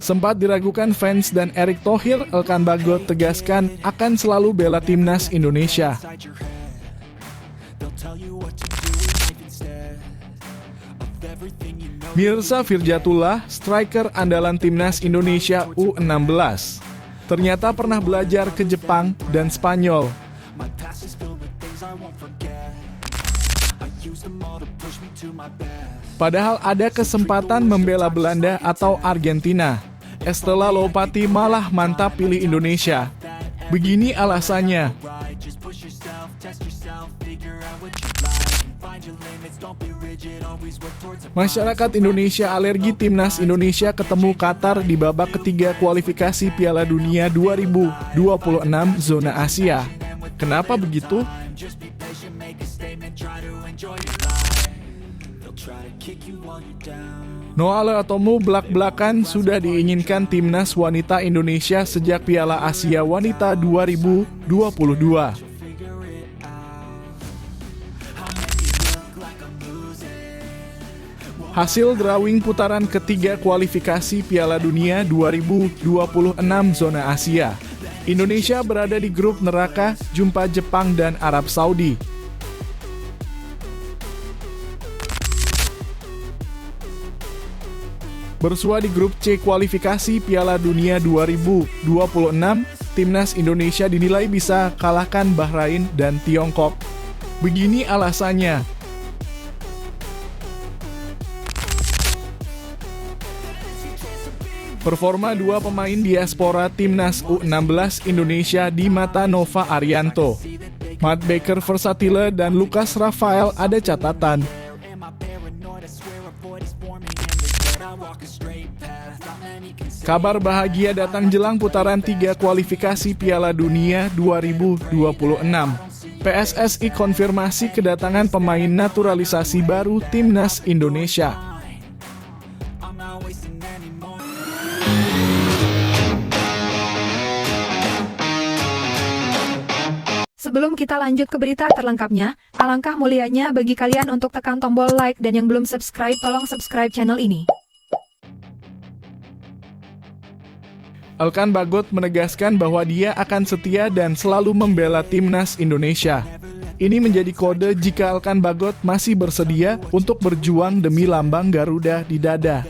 Sempat diragukan fans dan Erick Thohir, Elkan Bagot tegaskan akan selalu bela timnas Indonesia. Mirza Firjatullah, striker andalan timnas Indonesia U16, ternyata pernah belajar ke Jepang dan Spanyol. Padahal ada kesempatan membela Belanda atau Argentina. Estela Lopati malah mantap pilih Indonesia. Begini alasannya. Masyarakat Indonesia alergi timnas Indonesia ketemu Qatar di babak ketiga kualifikasi Piala Dunia 2026 zona Asia. Kenapa begitu? Noah Leotomu belak-belakan sudah diinginkan timnas wanita Indonesia sejak Piala Asia Wanita 2022. Hasil drawing putaran ketiga kualifikasi Piala Dunia 2026 zona Asia. Indonesia berada di grup neraka, jumpa Jepang dan Arab Saudi. Bersua di grup C kualifikasi Piala Dunia 2026, timnas Indonesia dinilai bisa kalahkan Bahrain dan Tiongkok. Begini alasannya. Performa dua pemain diaspora timnas U16 Indonesia di mata Nova Arianto, Matt Baker versatile dan Lucas Rafael ada catatan. Kabar bahagia datang jelang putaran 3 kualifikasi Piala Dunia 2026. PSSI konfirmasi kedatangan pemain naturalisasi baru timnas Indonesia. Sebelum kita lanjut ke berita terlengkapnya, alangkah mulianya bagi kalian untuk tekan tombol like dan yang belum subscribe tolong subscribe channel ini. Elkan Bagot menegaskan bahwa dia akan setia dan selalu membela timnas Indonesia. Ini menjadi kode jika Elkan Bagot masih bersedia untuk berjuang demi lambang Garuda di dada.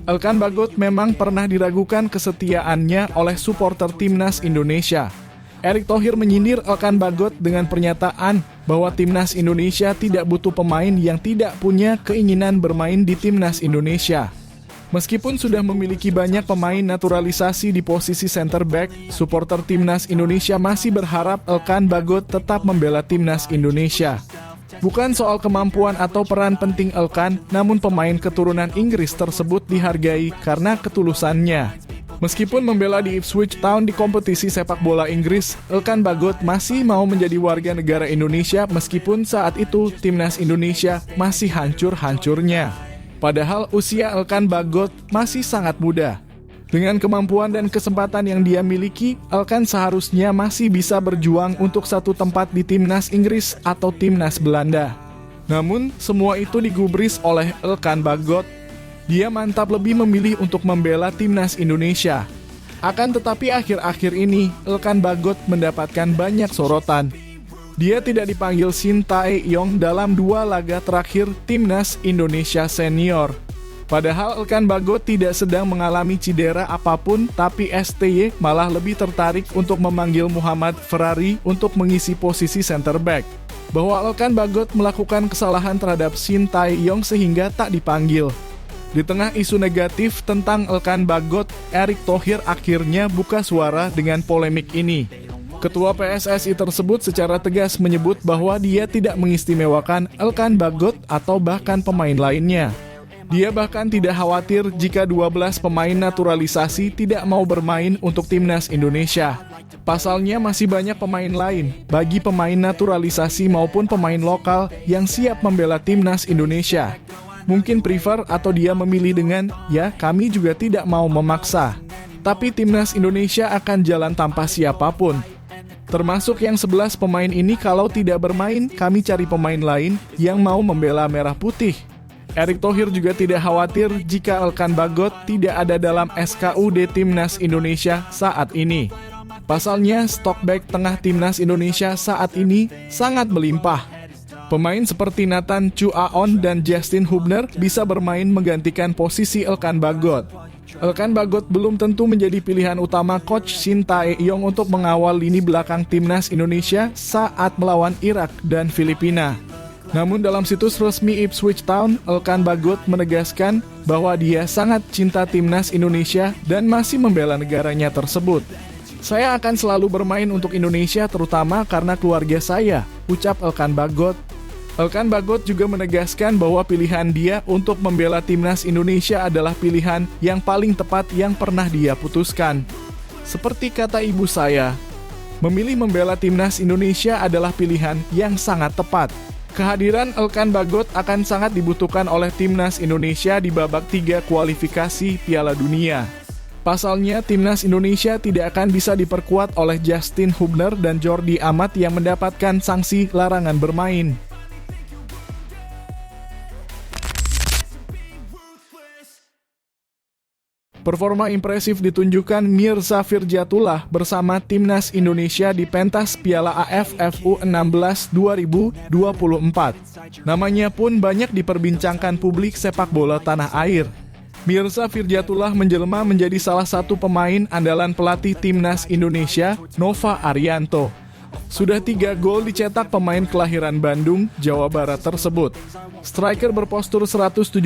Elkan Bagot memang pernah diragukan kesetiaannya oleh supporter timnas Indonesia. Erick Thohir menyindir Elkan Bagot dengan pernyataan bahwa timnas Indonesia tidak butuh pemain yang tidak punya keinginan bermain di timnas Indonesia. Meskipun sudah memiliki banyak pemain naturalisasi di posisi center back, supporter timnas Indonesia masih berharap Elkan Bagot tetap membela timnas Indonesia. Bukan soal kemampuan atau peran penting Elkan, namun pemain keturunan Inggris tersebut dihargai karena ketulusannya. Meskipun membela di Ipswich Town di kompetisi sepak bola Inggris, Elkan Bagot masih mau menjadi warga negara Indonesia meskipun saat itu timnas Indonesia masih hancur-hancurnya. Padahal usia Elkan Bagot masih sangat muda. Dengan kemampuan dan kesempatan yang dia miliki, Elkan seharusnya masih bisa berjuang untuk satu tempat di timnas Inggris atau timnas Belanda. Namun, semua itu digubris oleh Elkan Bagot. Dia mantap lebih memilih untuk membela timnas Indonesia. Akan tetapi akhir-akhir ini, Elkan Bagot mendapatkan banyak sorotan. Dia tidak dipanggil Shin Tae-yong dalam 2 laga terakhir timnas Indonesia senior. Padahal Elkan Bagot tidak sedang mengalami cedera apapun, tapi STY malah lebih tertarik untuk memanggil Muhammad Ferrari untuk mengisi posisi center back. Bahwa Elkan Bagot melakukan kesalahan terhadap Shin Tae-yong sehingga tak dipanggil. Di tengah isu negatif tentang Elkan Bagot, Erick Thohir akhirnya buka suara dengan polemik ini. Ketua PSSI tersebut secara tegas menyebut bahwa dia tidak mengistimewakan Elkan Bagot atau bahkan pemain lainnya. Dia bahkan tidak khawatir jika 12 pemain naturalisasi tidak mau bermain untuk timnas Indonesia. Pasalnya masih banyak pemain lain, bagi pemain naturalisasi maupun pemain lokal yang siap membela timnas Indonesia. Mungkin prefer atau dia memilih dengan, ya kami juga tidak mau memaksa. Tapi timnas Indonesia akan jalan tanpa siapapun. Termasuk yang 11 pemain ini kalau tidak bermain, kami cari pemain lain yang mau membela merah putih. Erick Thohir juga tidak khawatir jika Elkan Bagot tidak ada dalam SKUD Timnas Indonesia saat ini. Pasalnya, stok bek tengah Timnas Indonesia saat ini sangat melimpah. Pemain seperti Nathan Chu Aon dan Justin Hubner bisa bermain menggantikan posisi Elkan Bagot. Elkan Bagot belum tentu menjadi pilihan utama Coach Shin Tae-yong untuk mengawal lini belakang Timnas Indonesia saat melawan Irak dan Filipina. Namun dalam situs resmi Ipswich Town, Elkan Bagot menegaskan bahwa dia sangat cinta Timnas Indonesia dan masih membela negaranya tersebut. "Saya akan selalu bermain untuk Indonesia terutama karena keluarga saya," ucap Elkan Bagot. Elkan Bagot juga menegaskan bahwa pilihan dia untuk membela Timnas Indonesia adalah pilihan yang paling tepat yang pernah dia putuskan. "Seperti kata ibu saya, memilih membela Timnas Indonesia adalah pilihan yang sangat tepat." Kehadiran Elkan Bagot akan sangat dibutuhkan oleh Timnas Indonesia di babak 3 kualifikasi Piala Dunia. Pasalnya, Timnas Indonesia tidak akan bisa diperkuat oleh Justin Hubner dan Jordi Amat yang mendapatkan sanksi larangan bermain. Performa impresif ditunjukkan Mirza Firjatullah bersama Timnas Indonesia di pentas Piala AFF U16 2024. Namanya pun banyak diperbincangkan publik sepak bola tanah air. Mirza Firjatullah menjelma menjadi salah satu pemain andalan pelatih Timnas Indonesia, Nova Arianto. Sudah 3 gol dicetak pemain kelahiran Bandung, Jawa Barat tersebut. Striker berpostur 175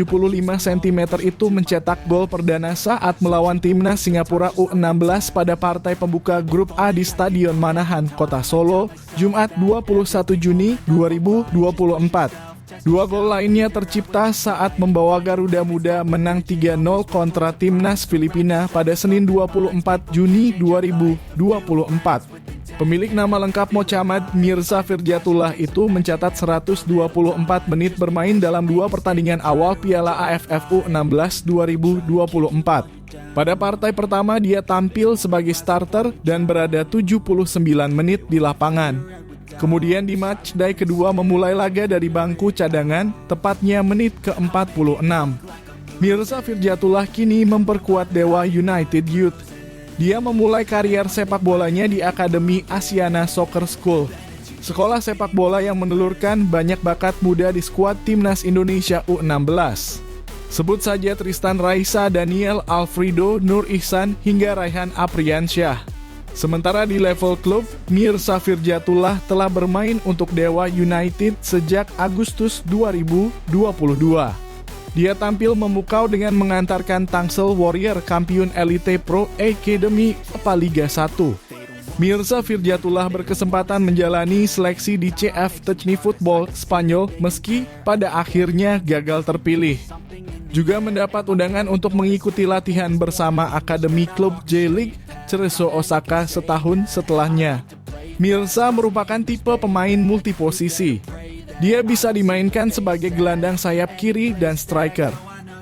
cm itu mencetak gol perdana saat melawan Timnas Singapura U16 pada partai pembuka Grup A di Stadion Manahan, Kota Solo, Jumat 21 Juni 2024. 2 gol lainnya tercipta saat membawa Garuda Muda menang 3-0 kontra Timnas Filipina pada Senin 24 Juni 2024. Pemilik nama lengkap Mochammad Mirza Firjatullah itu mencatat 124 menit bermain dalam 2 pertandingan awal Piala AFF U16 2024. Pada partai pertama dia tampil sebagai starter dan berada 79 menit di lapangan. Kemudian di matchday kedua memulai laga dari bangku cadangan, tepatnya menit ke-46. Mirza Firjatullah kini memperkuat Dewa United Youth. Dia memulai karier sepak bolanya di Akademi Asiana Soccer School, sekolah sepak bola yang menelurkan banyak bakat muda di skuad Timnas Indonesia U16. Sebut saja Tristan Raisa, Daniel Alfredo, Nur Ihsan, hingga Raihan Apriansyah. Sementara di level klub, Mirza Firjatullah telah bermain untuk Dewa United sejak Agustus 2022. Dia tampil memukau dengan mengantarkan Tangsel Warrior Kampiun Elite Pro Academy Liga 1. Mirza Firjatullah berkesempatan menjalani seleksi di CF Techni Football Spanyol meski pada akhirnya gagal terpilih. Juga mendapat undangan untuk mengikuti latihan bersama Akademi Klub J-League Cerezo Osaka setahun setelahnya. Mirza merupakan tipe pemain multiposisi. Dia bisa dimainkan sebagai gelandang sayap kiri dan striker.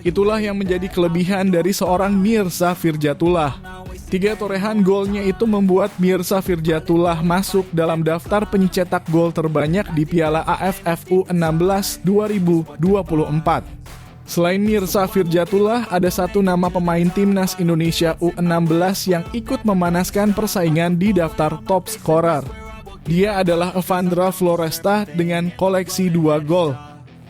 Itulah yang menjadi kelebihan dari seorang Mirza Firjatullah. 3 torehan golnya itu membuat Mirza Firjatullah masuk dalam daftar pencetak gol terbanyak di Piala AFF U16 2024. Selain Mirza Firjatullah, ada 1 nama pemain Timnas Indonesia U16 yang ikut memanaskan persaingan di daftar top scorer. Dia adalah Evandra Floresta dengan koleksi 2 gol.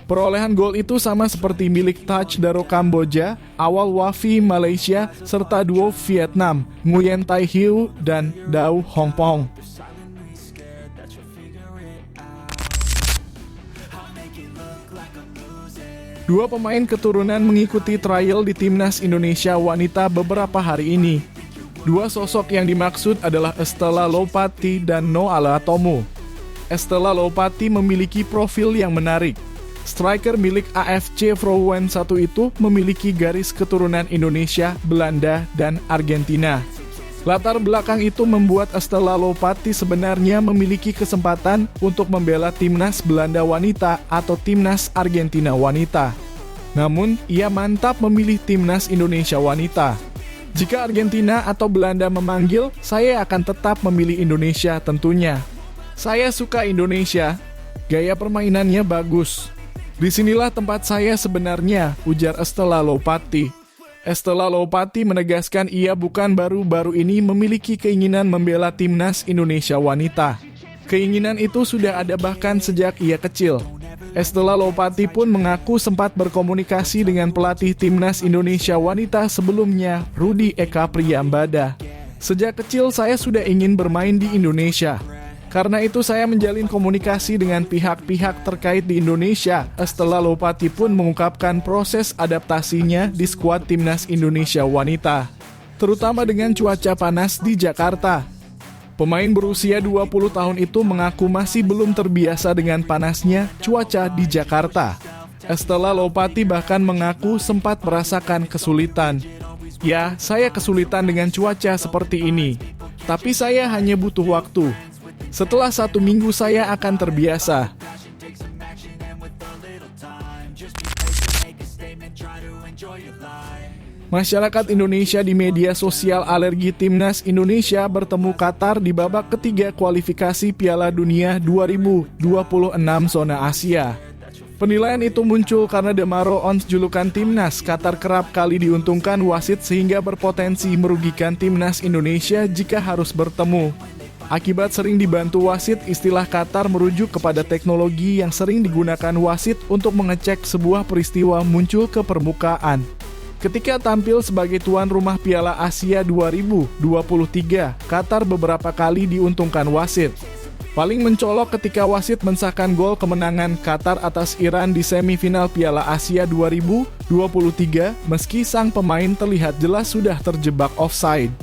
Perolehan gol itu sama seperti milik Taj Daro Kamboja, Awal Wafi Malaysia, serta duo Vietnam, Nguyen Tai Hieu dan Dau Hong Pong. Dua pemain keturunan mengikuti trial di Timnas Indonesia wanita beberapa hari ini. 2 sosok yang dimaksud adalah Estella Lopati dan Noala Tomu. Estella Lopati memiliki profil yang menarik. Striker milik AFC Vrouwen 1 itu memiliki garis keturunan Indonesia, Belanda, dan Argentina. Latar belakang itu membuat Estella Lopati sebenarnya memiliki kesempatan untuk membela Timnas Belanda Wanita atau Timnas Argentina Wanita. Namun, ia mantap memilih Timnas Indonesia Wanita. Jika Argentina atau Belanda memanggil, saya akan tetap memilih Indonesia tentunya. Saya suka Indonesia, gaya permainannya bagus. Disinilah tempat saya sebenarnya, ujar Estela Lopati. Estela Lopati menegaskan ia bukan baru-baru ini memiliki keinginan membela timnas Indonesia wanita. Keinginan itu sudah ada bahkan sejak ia kecil. Estela Lopati pun mengaku sempat berkomunikasi dengan pelatih timnas Indonesia wanita sebelumnya, Rudi Eka Priyambada. Sejak kecil saya sudah ingin bermain di Indonesia. Karena itu saya menjalin komunikasi dengan pihak-pihak terkait di Indonesia. Estela Lopati pun mengungkapkan proses adaptasinya di skuad timnas Indonesia wanita, terutama dengan cuaca panas di Jakarta. Pemain berusia 20 tahun itu mengaku masih belum terbiasa dengan panasnya cuaca di Jakarta. Estela Lopati bahkan mengaku sempat merasakan kesulitan. Ya, saya kesulitan dengan cuaca seperti ini, tapi saya hanya butuh waktu. Setelah 1 minggu saya akan terbiasa. Masyarakat Indonesia di media sosial alergi timnas Indonesia bertemu Qatar di babak ketiga kualifikasi Piala Dunia 2026 zona Asia. Penilaian itu muncul karena The Maroons julukan timnas Qatar kerap kali diuntungkan wasit sehingga berpotensi merugikan timnas Indonesia jika harus bertemu. Akibat sering dibantu wasit, istilah Qatar merujuk kepada teknologi yang sering digunakan wasit untuk mengecek sebuah peristiwa muncul ke permukaan. Ketika tampil sebagai tuan rumah Piala Asia 2023, Qatar beberapa kali diuntungkan wasit. Paling mencolok ketika wasit mensahkan gol kemenangan Qatar atas Iran di semifinal Piala Asia 2023, meski sang pemain terlihat jelas sudah terjebak offside.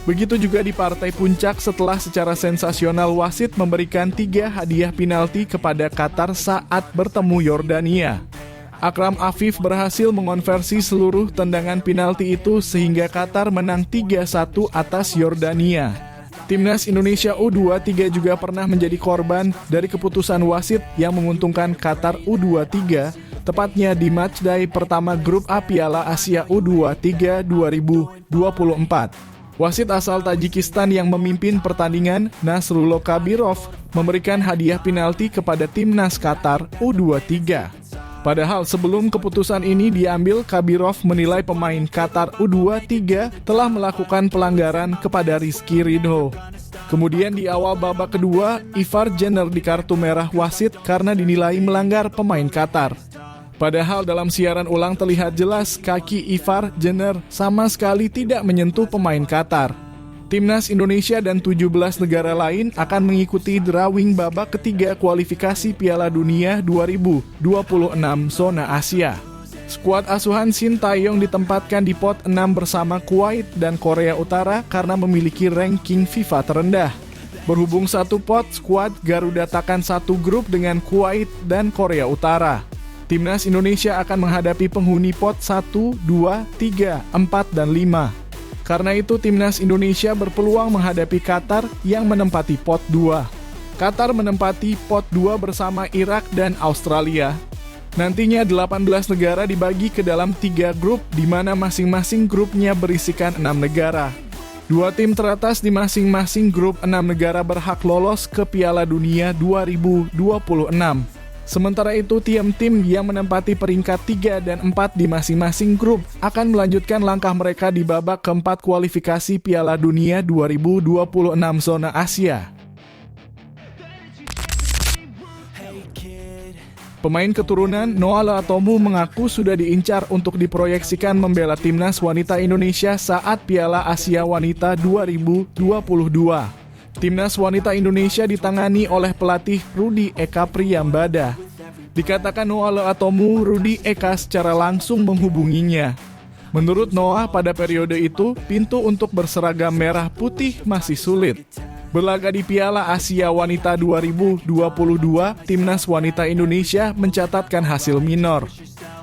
Begitu juga di partai puncak setelah secara sensasional wasit memberikan 3 hadiah penalti kepada Qatar saat bertemu Yordania. Akram Afif berhasil mengonversi seluruh tendangan penalti itu sehingga Qatar menang 3-1 atas Yordania. Timnas Indonesia U23 juga pernah menjadi korban dari keputusan wasit yang menguntungkan Qatar U23, tepatnya di matchday pertama grup A Piala Asia U23 2024. Wasit asal Tajikistan yang memimpin pertandingan, Nasrullah Kabirov, memberikan hadiah penalti kepada timnas Qatar U23. Padahal sebelum keputusan ini diambil, Kabirov menilai pemain Qatar U23 telah melakukan pelanggaran kepada Rizky Ridho. Kemudian di awal babak kedua, Ivar Jenner di kartu merah wasit karena dinilai melanggar pemain Qatar. Padahal dalam siaran ulang terlihat jelas kaki Ivar Jenner sama sekali tidak menyentuh pemain Qatar. Timnas Indonesia dan 17 negara lain akan mengikuti drawing babak ketiga kualifikasi Piala Dunia 2026 zona Asia. Skuad asuhan Shin Tae-yong ditempatkan di pot 6 bersama Kuwait dan Korea Utara karena memiliki ranking FIFA terendah. Berhubung satu pot, skuad Garuda takkan satu grup dengan Kuwait dan Korea Utara. Timnas Indonesia akan menghadapi penghuni pot 1, 2, 3, 4, dan 5. Karena itu Timnas Indonesia berpeluang menghadapi Qatar yang menempati pot 2. Qatar menempati pot 2 bersama Irak dan Australia. Nantinya 18 negara dibagi ke dalam 3 grup di mana masing-masing grupnya berisikan 6 negara. 2 tim teratas di masing-masing grup 6 negara berhak lolos ke Piala Dunia 2026. Sementara itu, tim-tim yang menempati peringkat 3 dan 4 di masing-masing grup akan melanjutkan langkah mereka di babak keempat kualifikasi Piala Dunia 2026 zona Asia. Pemain keturunan Noah Latomu mengaku sudah diincar untuk diproyeksikan membela timnas wanita Indonesia saat Piala Asia Wanita 2022. Timnas wanita Indonesia ditangani oleh pelatih Rudi Eka Priyambada. Dikatakan Noah Latomu, Rudi Eka secara langsung menghubunginya. Menurut Noah, pada periode itu, pintu untuk berseragam merah putih masih sulit. Berlaga di Piala Asia Wanita 2022, Timnas wanita Indonesia mencatatkan hasil minor.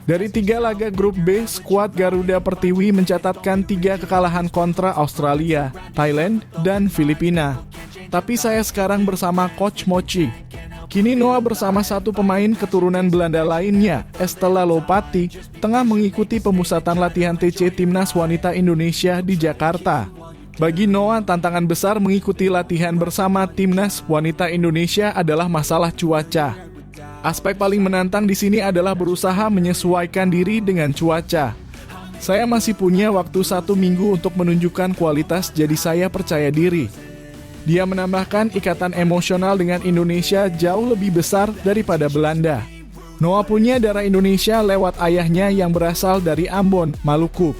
Dari 3 laga grup B, skuad Garuda Pertiwi mencatatkan 3 kekalahan kontra Australia, Thailand, dan Filipina. Tapi saya sekarang bersama Coach Mochi. Kini Noah bersama satu pemain keturunan Belanda lainnya, Estela Lopati, tengah mengikuti pemusatan latihan TC Timnas Wanita Indonesia di Jakarta. Bagi Noah, tantangan besar mengikuti latihan bersama Timnas Wanita Indonesia adalah masalah cuaca. Aspek paling menantang di sini adalah berusaha menyesuaikan diri dengan cuaca. Saya masih punya waktu 1 minggu untuk menunjukkan kualitas, jadi saya percaya diri. Dia menambahkan ikatan emosional dengan Indonesia jauh lebih besar daripada Belanda. Noah punya darah Indonesia lewat ayahnya yang berasal dari Ambon, Maluku.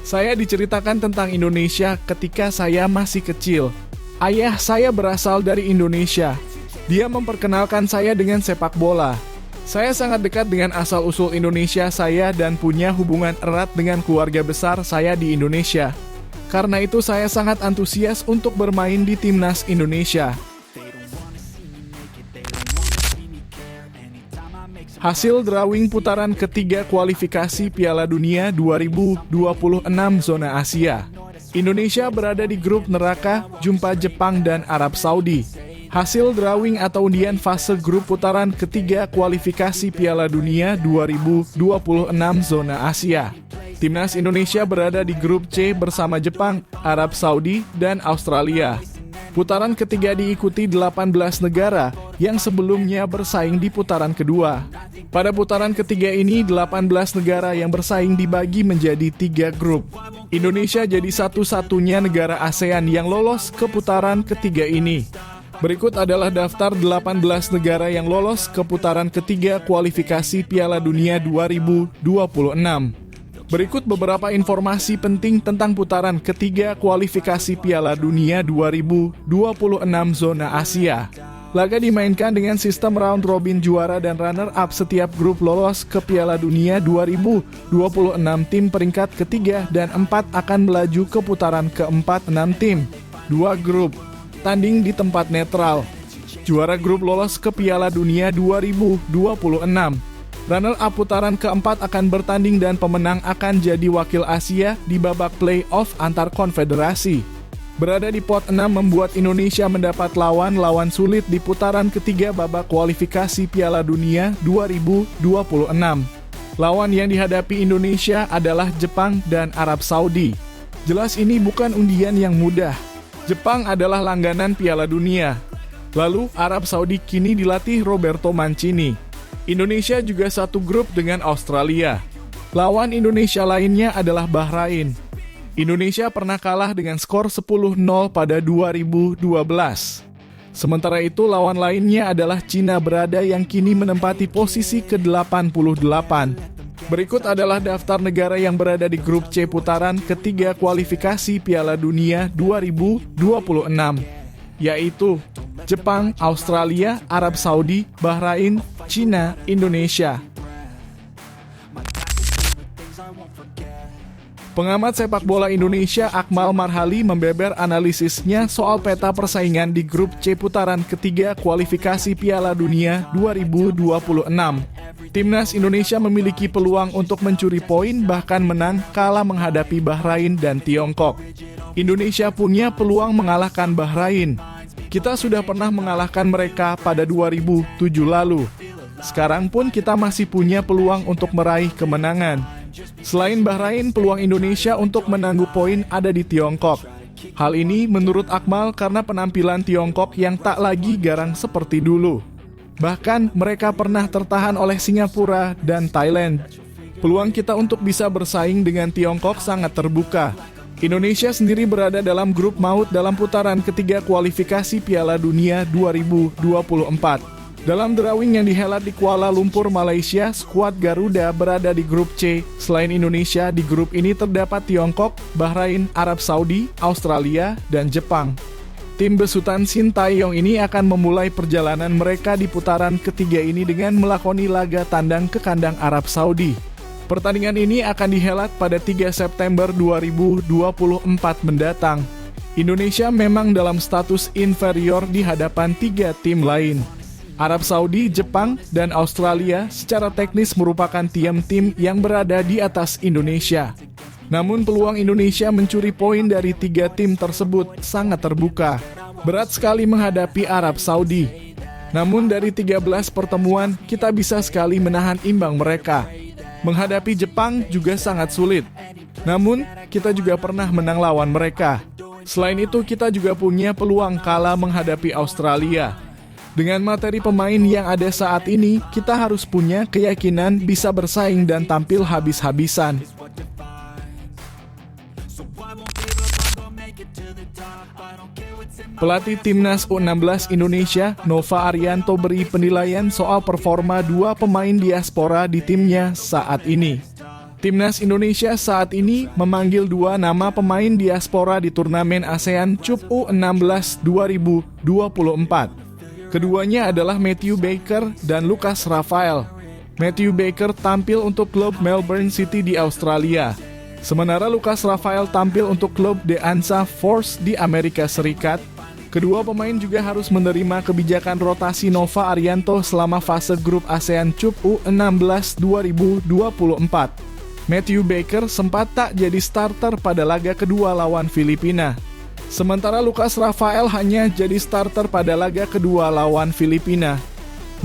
Saya diceritakan tentang Indonesia ketika saya masih kecil. Ayah saya berasal dari Indonesia. Dia memperkenalkan saya dengan sepak bola. Saya sangat dekat dengan asal-usul Indonesia saya dan punya hubungan erat dengan keluarga besar saya di Indonesia. Karena itu saya sangat antusias untuk bermain di Timnas Indonesia. Hasil drawing putaran ketiga kualifikasi Piala Dunia 2026 zona Asia. Indonesia berada di grup neraka, jumpa Jepang dan Arab Saudi. Hasil drawing atau undian fase grup putaran ketiga kualifikasi Piala Dunia 2026 zona Asia. Timnas Indonesia berada di grup C bersama Jepang, Arab Saudi, dan Australia. Putaran ketiga diikuti 18 negara yang sebelumnya bersaing di putaran kedua. Pada putaran ketiga ini, 18 negara yang bersaing dibagi menjadi 3 grup. Indonesia jadi satu-satunya negara ASEAN yang lolos ke putaran ketiga ini. Berikut adalah daftar 18 negara yang lolos ke putaran ketiga kualifikasi Piala Dunia 2026. Berikut beberapa informasi penting tentang putaran ketiga kualifikasi Piala Dunia 2026 zona Asia. Laga dimainkan dengan sistem round robin, juara dan runner-up setiap grup lolos ke Piala Dunia 2026. Tim peringkat ketiga dan 4 akan melaju ke putaran keempat. 6 tim, 2 grup, tanding di tempat netral. Juara grup lolos ke Piala Dunia 2026. Runner-up putaran keempat akan bertanding dan pemenang akan jadi wakil Asia di babak play-off antar konfederasi. Berada di pot 6 membuat Indonesia mendapat lawan-lawan sulit di putaran ketiga babak kualifikasi Piala Dunia 2026. Lawan yang dihadapi Indonesia adalah Jepang dan Arab Saudi. Jelas ini bukan undian yang mudah. Jepang adalah langganan Piala Dunia. Lalu Arab Saudi kini dilatih Roberto Mancini. Indonesia juga satu grup dengan Australia. Lawan Indonesia lainnya adalah Bahrain. Indonesia pernah kalah dengan skor 10-0 pada 2012. Sementara itu lawan lainnya adalah Cina berada yang kini menempati posisi ke-88. Berikut adalah daftar negara yang berada di grup C putaran ketiga kualifikasi Piala Dunia 2026, yaitu Jepang, Australia, Arab Saudi, Bahrain, Cina, Indonesia. Pengamat sepak bola Indonesia Akmal Marhali membeber analisisnya soal peta persaingan di grup C putaran ketiga kualifikasi Piala Dunia 2026. Timnas Indonesia memiliki peluang untuk mencuri poin bahkan menang kala menghadapi Bahrain dan Tiongkok. Indonesia punya peluang mengalahkan Bahrain. Kita sudah pernah mengalahkan mereka pada 2007 lalu. Sekarang pun kita masih punya peluang untuk meraih kemenangan. Selain Bahrain, peluang Indonesia untuk menangguh poin ada di Tiongkok. Hal ini menurut Akmal karena penampilan Tiongkok yang tak lagi garang seperti dulu. Bahkan mereka pernah tertahan oleh Singapura dan Thailand. Peluang kita untuk bisa bersaing dengan Tiongkok sangat terbuka. Indonesia sendiri berada dalam grup maut dalam putaran ketiga kualifikasi Piala Dunia 2024. Dalam drawing yang dihelat di Kuala Lumpur, Malaysia, skuad Garuda berada di grup C. Selain Indonesia, di grup ini terdapat Tiongkok, Bahrain, Arab Saudi, Australia, dan Jepang. Tim besutan Sintayong ini akan memulai perjalanan mereka di putaran ketiga ini dengan melakoni laga tandang ke kandang Arab Saudi. Pertandingan ini akan dihelat pada 3 September 2024 mendatang. Indonesia memang dalam status inferior di hadapan 3 tim lain. Arab Saudi, Jepang, dan Australia secara teknis merupakan tim-tim yang berada di atas Indonesia. Namun peluang Indonesia mencuri poin dari 3 tim tersebut sangat terbuka. Berat sekali menghadapi Arab Saudi. Namun dari 13 pertemuan, kita bisa sekali menahan imbang mereka. Menghadapi Jepang juga sangat sulit. Namun, kita juga pernah menang lawan mereka. Selain itu, kita juga punya peluang kalah menghadapi Australia. Dengan materi pemain yang ada saat ini, kita harus punya keyakinan bisa bersaing dan tampil habis-habisan. Pelatih Timnas U16 Indonesia, Nova Arianto beri penilaian soal performa dua pemain diaspora di timnya saat ini. Timnas Indonesia saat ini memanggil dua nama pemain diaspora di turnamen ASEAN Cup U16 2024. Keduanya adalah Matthew Baker dan Lucas Rafael. Matthew Baker tampil untuk klub Melbourne City di Australia. Sementara Lucas Rafael tampil untuk klub The Ansa Force di Amerika Serikat. Kedua pemain juga harus menerima kebijakan rotasi Nova Arianto selama fase grup ASEAN Cup U16 2024. Matthew Baker sempat tak jadi starter pada laga kedua lawan Filipina. Sementara Lucas Rafael hanya jadi starter pada laga kedua lawan Filipina.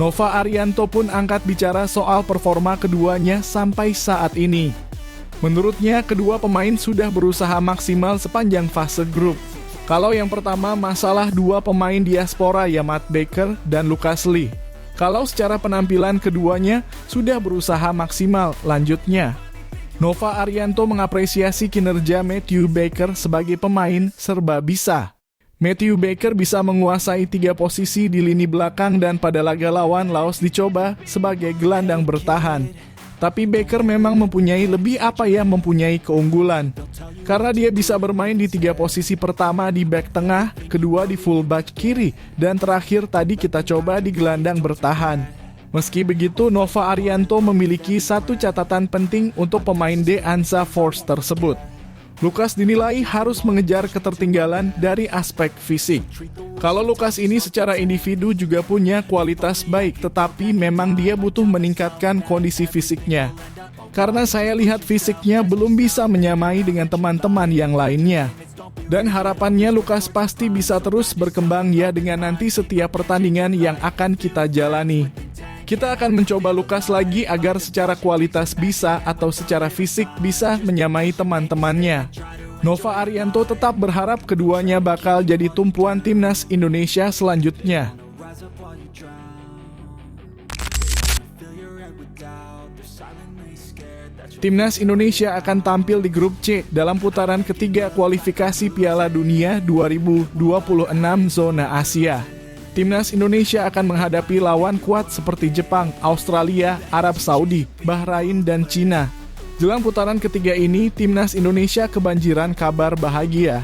Nova Arianto pun angkat bicara soal performa keduanya sampai saat ini. Menurutnya, kedua pemain sudah berusaha maksimal sepanjang fase grup. Kalau yang pertama, masalah dua pemain diaspora ya Matt Baker dan Lucas Lee. Kalau secara penampilan keduanya sudah berusaha maksimal, lanjutnya. Nova Arianto mengapresiasi kinerja Matthew Baker sebagai pemain serba bisa. Matthew Baker bisa menguasai 3 posisi di lini belakang dan pada laga lawan Laos dicoba sebagai gelandang bertahan. Tapi Baker memang mempunyai keunggulan. Karena dia bisa bermain di 3 posisi pertama di bek tengah, kedua di fullback kiri, dan terakhir tadi kita coba di gelandang bertahan. Meski begitu, Nova Arianto memiliki satu catatan penting untuk pemain The Ansa Force tersebut. Lucas dinilai harus mengejar ketertinggalan dari aspek fisik. Kalau Lucas ini secara individu juga punya kualitas baik, tetapi memang dia butuh meningkatkan kondisi fisiknya. Karena saya lihat fisiknya belum bisa menyamai dengan teman-teman yang lainnya. Dan harapannya Lucas pasti bisa terus berkembang ya dengan nanti setiap pertandingan yang akan kita jalani. Kita akan mencoba Lucas lagi agar secara kualitas bisa atau secara fisik bisa menyamai teman-temannya. Nova Arianto tetap berharap keduanya bakal jadi tumpuan timnas Indonesia selanjutnya. Timnas Indonesia akan tampil di grup C dalam putaran ketiga kualifikasi Piala Dunia 2026 zona Asia. Timnas Indonesia akan menghadapi lawan kuat seperti Jepang, Australia, Arab Saudi, Bahrain, dan Cina. Jelang putaran ketiga ini, Timnas Indonesia kebanjiran kabar bahagia.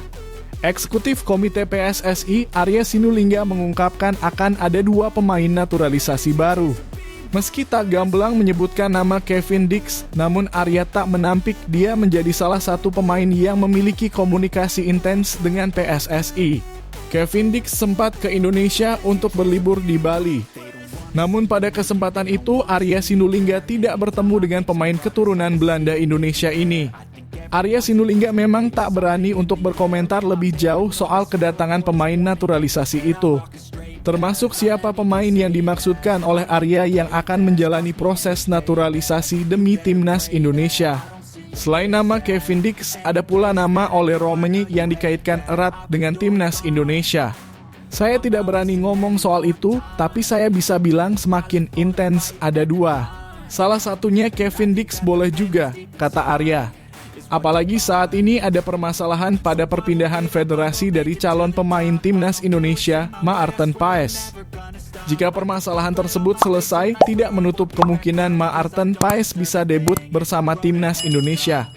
Eksekutif Komite PSSI Arya Sinulinga mengungkapkan akan ada 2 pemain naturalisasi baru. Meski tak gamblang menyebutkan nama Kevin Dix, namun Arya tak menampik dia menjadi salah satu pemain yang memiliki komunikasi intens dengan PSSI. Kevin Dix sempat ke Indonesia untuk berlibur di Bali. Namun pada kesempatan itu, Arya Sinulinga tidak bertemu dengan pemain keturunan Belanda Indonesia ini. Arya Sinulinga memang tak berani untuk berkomentar lebih jauh soal kedatangan pemain naturalisasi itu. Termasuk siapa pemain yang dimaksudkan oleh Arya yang akan menjalani proses naturalisasi demi timnas Indonesia. Selain nama Kevin Dix, ada pula nama Ole Romani yang dikaitkan erat dengan timnas Indonesia. Saya tidak berani ngomong soal itu, tapi saya bisa bilang semakin intens ada 2. Salah satunya Kevin Dix boleh juga, kata Arya. Apalagi saat ini ada permasalahan pada perpindahan federasi dari calon pemain timnas Indonesia, Maarten Paes. Jika permasalahan tersebut selesai, tidak menutup kemungkinan Maarten Paes bisa debut bersama timnas Indonesia.